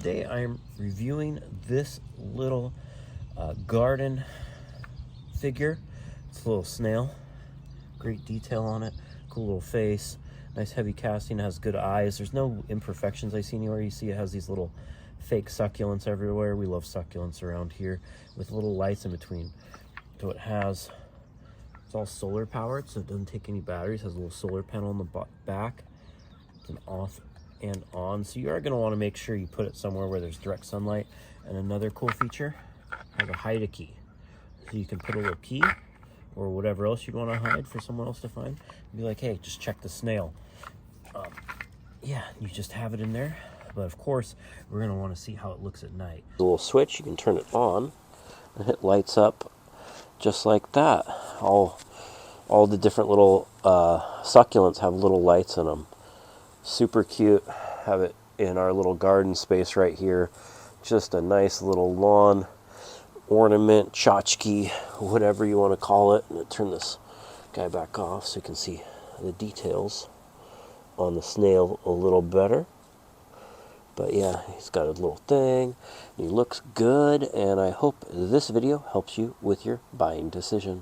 today I am reviewing this little garden figure. It's a little snail. Great detail on it. Cool little face. Nice heavy casting. Has good eyes. There's no imperfections I see anywhere. You see it has these little fake succulents everywhere. We love succulents around here with little lights in between. So it's all solar powered, so it doesn't take any batteries. It has a little solar panel on the back. It's an off and on, so you are going to want to make sure you put it somewhere where there's direct sunlight. And another cool feature, has a hide a key, so you can put a little key or whatever else you'd want to hide for someone else to find and be like, hey, just check the snail. Yeah, you just have it in there. But of course we're going to want to see how it looks at night. A little switch, you can turn it on and it lights up just like that. All the different little succulents have little lights in them. Super cute. Have it in our little garden space right here. Just a nice little lawn ornament, tchotchke, whatever you want to call it. I'm going to turn this guy back off so you can see the details on the snail a little better. But yeah, he's got a little thing. He looks good, and I hope this video helps you with your buying decision.